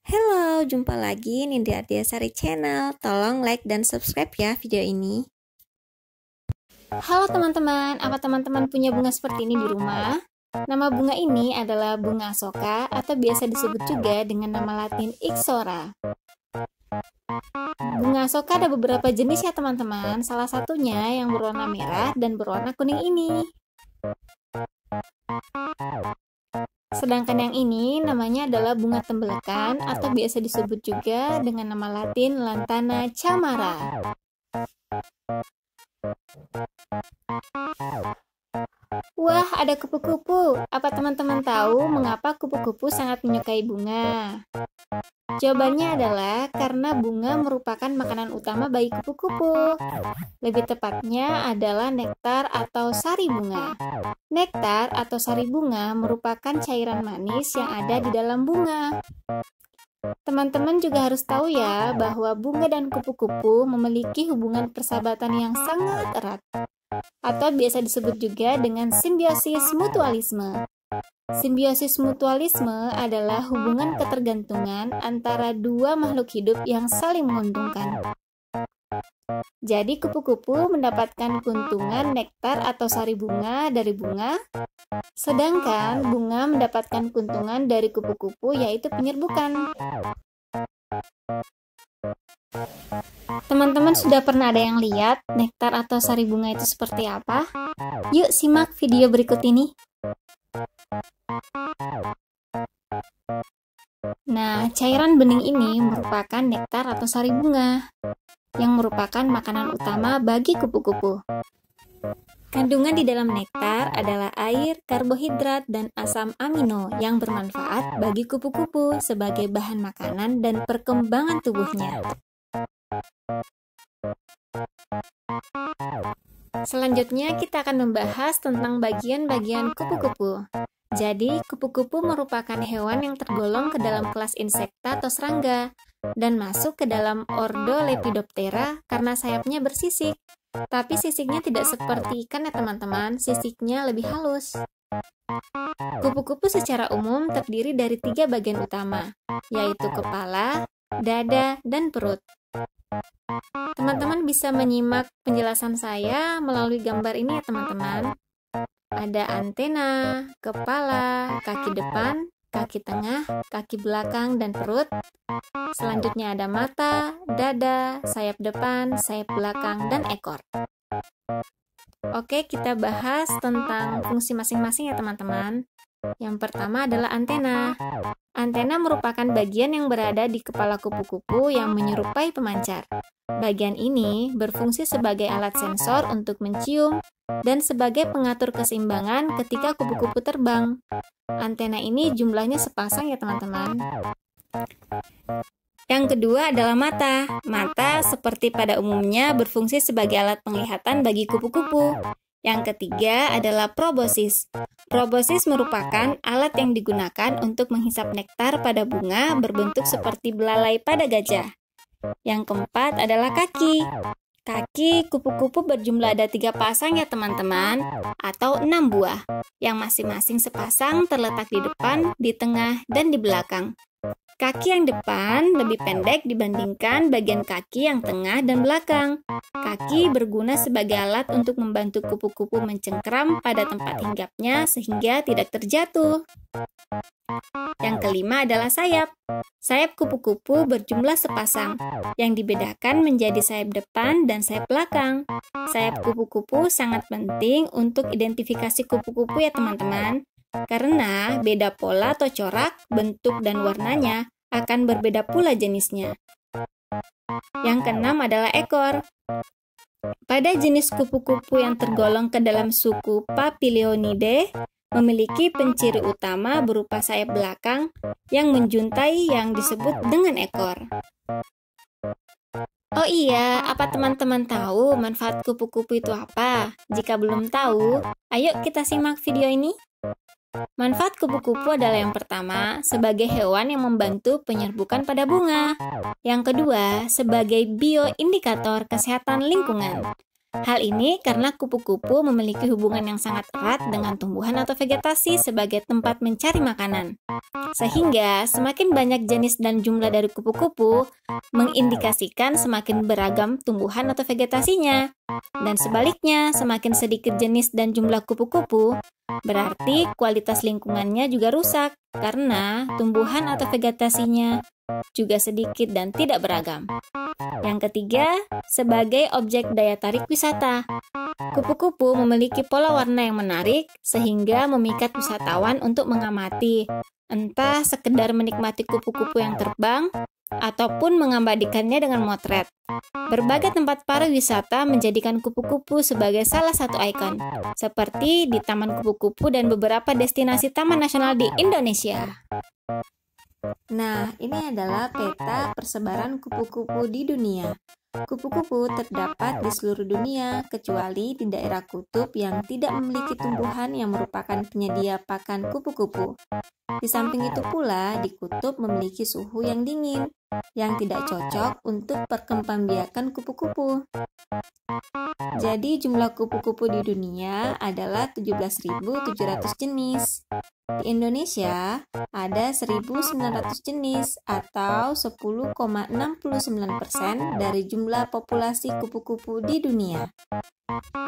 Halo, jumpa lagi Nindya Ardiasari Channel. Tolong like dan subscribe ya video ini. Halo teman-teman, apa teman-teman punya bunga seperti ini di rumah? Nama bunga ini adalah bunga asoka atau biasa disebut juga dengan nama latin Ixora. Bunga asoka ada beberapa jenis ya teman-teman, salah satunya yang berwarna merah dan berwarna kuning ini. Sedangkan yang ini namanya adalah bunga tembelekan atau biasa disebut juga dengan nama latin Lantana chamara. Wah, ada kupu-kupu. Apa teman-teman tahu mengapa kupu-kupu sangat menyukai bunga? Jawabannya adalah karena bunga merupakan makanan utama bagi kupu-kupu. Lebih tepatnya adalah nektar atau sari bunga. Nektar atau sari bunga merupakan cairan manis yang ada di dalam bunga. Teman-teman juga harus tahu ya bahwa bunga dan kupu-kupu memiliki hubungan persahabatan yang sangat erat, atau biasa disebut juga dengan simbiosis mutualisme. Simbiosis mutualisme adalah hubungan ketergantungan antara dua makhluk hidup yang saling menguntungkan. Jadi kupu-kupu mendapatkan keuntungan nektar atau sari bunga dari bunga, sedangkan bunga mendapatkan keuntungan dari kupu-kupu yaitu penyerbukan. Teman-teman sudah pernah ada yang lihat nektar atau sari bunga itu seperti apa? Yuk simak video berikut ini. Nah, cairan bening ini merupakan nektar atau sari bunga, yang merupakan makanan utama bagi kupu-kupu. Kandungan di dalam nektar adalah air, karbohidrat, dan asam amino yang bermanfaat bagi kupu-kupu sebagai bahan makanan dan perkembangan tubuhnya. Selanjutnya kita akan membahas tentang bagian-bagian kupu-kupu. Jadi, kupu-kupu merupakan hewan yang tergolong ke dalam kelas insekta atau serangga dan masuk ke dalam ordo Lepidoptera karena sayapnya bersisik. Tapi sisiknya tidak seperti ikan ya teman-teman, sisiknya lebih halus. Kupu-kupu secara umum terdiri dari 3 bagian utama, yaitu kepala, dada, dan perut. Teman-teman bisa menyimak penjelasan saya melalui gambar ini ya teman-teman. Ada antena, kepala, kaki depan, kaki tengah, kaki belakang, dan perut. Selanjutnya ada mata, dada, sayap depan, sayap belakang, dan ekor. Oke, kita bahas tentang fungsi masing-masing ya teman-teman. Yang pertama adalah antena. Antena merupakan bagian yang berada di kepala kupu-kupu yang menyerupai pemancar. Bagian ini berfungsi sebagai alat sensor untuk mencium dan sebagai pengatur keseimbangan ketika kupu-kupu terbang. Antena ini jumlahnya sepasang ya teman-teman. Yang kedua adalah mata. Mata seperti pada umumnya berfungsi sebagai alat penglihatan bagi kupu-kupu. Yang ketiga adalah proboscis. Proboscis merupakan alat yang digunakan untuk menghisap nektar pada bunga berbentuk seperti belalai pada gajah. Yang keempat adalah kaki. Kaki kupu-kupu berjumlah ada 3 pasang ya teman-teman, atau 6 buah, yang masing-masing sepasang terletak di depan, di tengah, dan di belakang. Kaki yang depan lebih pendek dibandingkan bagian kaki yang tengah dan belakang. Kaki berguna sebagai alat untuk membantu kupu-kupu mencengkram pada tempat hinggapnya sehingga tidak terjatuh. Yang kelima adalah sayap. Sayap kupu-kupu berjumlah sepasang, yang dibedakan menjadi sayap depan dan sayap belakang. Sayap kupu-kupu sangat penting untuk identifikasi kupu-kupu ya teman-teman. Karena beda pola atau corak, bentuk, dan warnanya akan berbeda pula jenisnya. Yang keenam adalah ekor. Pada jenis kupu-kupu yang tergolong ke dalam suku Papilionidae, memiliki penciri utama berupa sayap belakang yang menjuntai yang disebut dengan ekor. Oh iya, apa teman-teman tahu manfaat kupu-kupu itu apa? Jika belum tahu, ayo kita simak video ini. Manfaat kupu-kupu adalah yang pertama, sebagai hewan yang membantu penyerbukan pada bunga. Yang kedua, sebagai bioindikator kesehatan lingkungan. Hal ini karena kupu-kupu memiliki hubungan yang sangat erat dengan tumbuhan atau vegetasi sebagai tempat mencari makanan. Sehingga semakin banyak jenis dan jumlah dari kupu-kupu mengindikasikan semakin beragam tumbuhan atau vegetasinya. Dan sebaliknya, semakin sedikit jenis dan jumlah kupu-kupu, berarti kualitas lingkungannya juga rusak karena tumbuhan atau vegetasinya juga sedikit dan tidak beragam. Yang ketiga, sebagai objek daya tarik wisata. Kupu-kupu memiliki pola warna yang menarik sehingga memikat wisatawan untuk mengamati, entah sekedar menikmati kupu-kupu yang terbang ataupun mengabadikannya dengan motret. Berbagai tempat pariwisata menjadikan kupu-kupu sebagai salah satu ikon, seperti di Taman Kupu-kupu dan beberapa destinasi taman nasional di Indonesia. Nah, ini adalah peta persebaran kupu-kupu di dunia. Kupu-kupu terdapat di seluruh dunia, kecuali di daerah kutub yang tidak memiliki tumbuhan yang merupakan penyedia pakan kupu-kupu. Di samping itu pula, di kutub memiliki suhu yang dingin, yang tidak cocok untuk perkembangbiakan kupu-kupu. Jadi, jumlah kupu-kupu di dunia adalah 17.700 jenis. Di Indonesia, ada 1.900 jenis atau 10,69% dari jumlah populasi kupu-kupu di dunia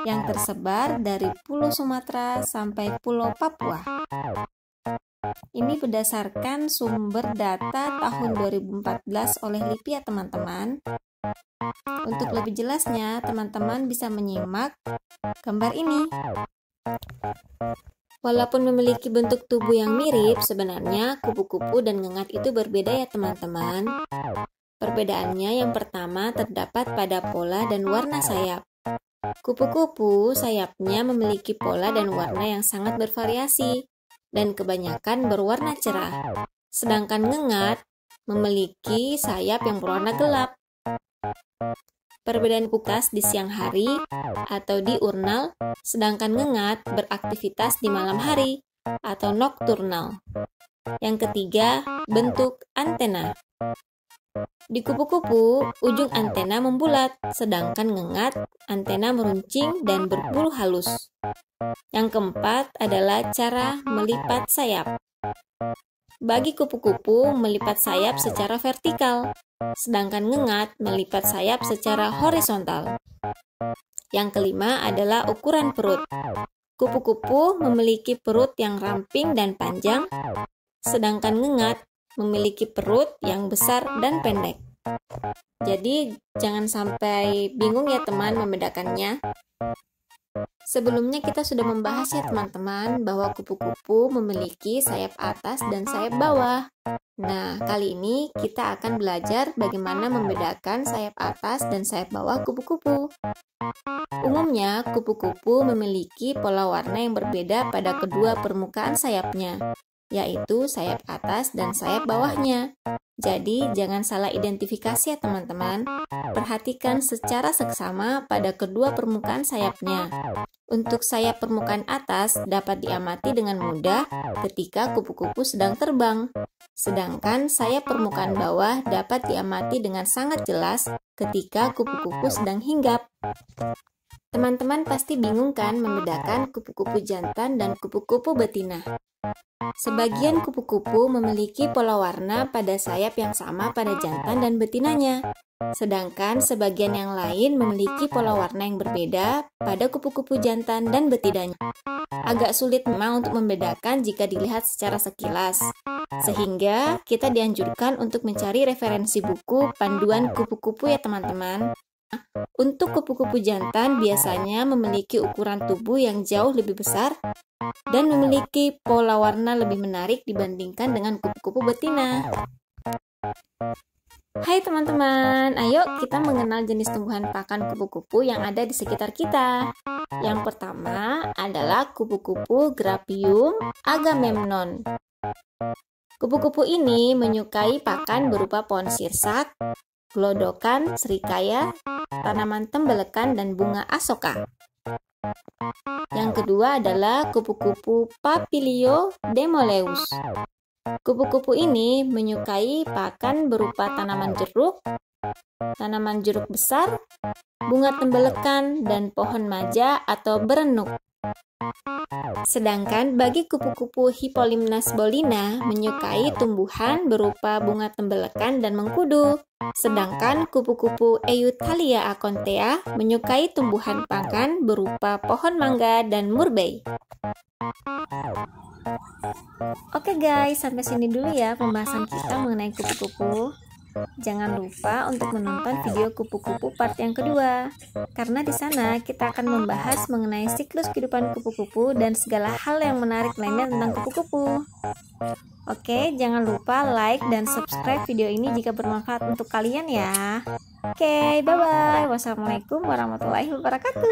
yang tersebar dari Pulau Sumatera sampai Pulau Papua. Ini berdasarkan sumber data tahun 2014 oleh LIPI ya teman-teman. Untuk lebih jelasnya, teman-teman bisa menyimak gambar ini. Walaupun memiliki bentuk tubuh yang mirip, sebenarnya kupu-kupu dan ngengat itu berbeda ya teman-teman. Perbedaannya yang pertama terdapat pada pola dan warna sayap. Kupu-kupu sayapnya memiliki pola dan warna yang sangat bervariasi dan kebanyakan berwarna cerah. Sedangkan ngengat memiliki sayap yang berwarna gelap. Perbedaan kupas di siang hari atau diurnal, sedangkan ngengat beraktivitas di malam hari atau nokturnal. Yang ketiga, bentuk antena. Di kupu-kupu, ujung antena membulat, sedangkan ngengat antena meruncing dan berbulu halus. Yang keempat adalah cara melipat sayap. Bagi kupu-kupu, melipat sayap secara vertikal, sedangkan ngengat melipat sayap secara horizontal. Yang kelima adalah ukuran perut. Kupu-kupu memiliki perut yang ramping dan panjang, sedangkan ngengat memiliki perut yang besar dan pendek. Jadi, jangan sampai bingung ya teman membedakannya. Sebelumnya kita sudah membahas ya teman-teman bahwa kupu-kupu memiliki sayap atas dan sayap bawah. Nah, kali ini kita akan belajar bagaimana membedakan sayap atas dan sayap bawah kupu-kupu. Umumnya, kupu-kupu memiliki pola warna yang berbeda pada kedua permukaan sayapnya, yaitu sayap atas dan sayap bawahnya. Jadi, jangan salah identifikasi ya teman-teman. Perhatikan secara seksama pada kedua permukaan sayapnya. Untuk sayap permukaan atas dapat diamati dengan mudah ketika kupu-kupu sedang terbang. Sedangkan sayap permukaan bawah dapat diamati dengan sangat jelas ketika kupu-kupu sedang hinggap. Teman-teman pasti bingung kan membedakan kupu-kupu jantan dan kupu-kupu betina. Sebagian kupu-kupu memiliki pola warna pada sayap yang sama pada jantan dan betinanya. Sedangkan sebagian yang lain memiliki pola warna yang berbeda pada kupu-kupu jantan dan betinanya. Agak sulit memang untuk membedakan jika dilihat secara sekilas. Sehingga kita dianjurkan untuk mencari referensi buku panduan kupu-kupu ya teman-teman. Untuk kupu-kupu jantan biasanya memiliki ukuran tubuh yang jauh lebih besar dan memiliki pola warna lebih menarik dibandingkan dengan kupu-kupu betina. Hai teman-teman, ayo kita mengenal jenis tumbuhan pakan kupu-kupu yang ada di sekitar kita. Yang pertama adalah kupu-kupu Graphium agamemnon. Kupu-kupu ini menyukai pakan berupa pohon sirsak, gelodokan, serikaya, tanaman tembelekan, dan bunga asoka. Yang kedua adalah kupu-kupu Papilio demoleus. Kupu-kupu ini menyukai pakan berupa tanaman jeruk, tanaman jeruk besar, bunga tembelekan, dan pohon maja atau berenuk. Sedangkan bagi kupu-kupu Hippolymus bolina menyukai tumbuhan berupa bunga tembelekan dan mengkudu. Sedangkan kupu-kupu Euthalia acontea menyukai tumbuhan pangan berupa pohon mangga dan murbei. Oke guys, sampai sini dulu ya pembahasan kita mengenai kupu-kupu. Jangan lupa untuk menonton video kupu-kupu part yang kedua, karena di sana kita akan membahas mengenai siklus kehidupan kupu-kupu dan segala hal yang menarik lainnya tentang kupu-kupu. Oke, jangan lupa like dan subscribe video ini jika bermanfaat untuk kalian ya. Oke, bye-bye. Wassalamualaikum warahmatullahi wabarakatuh.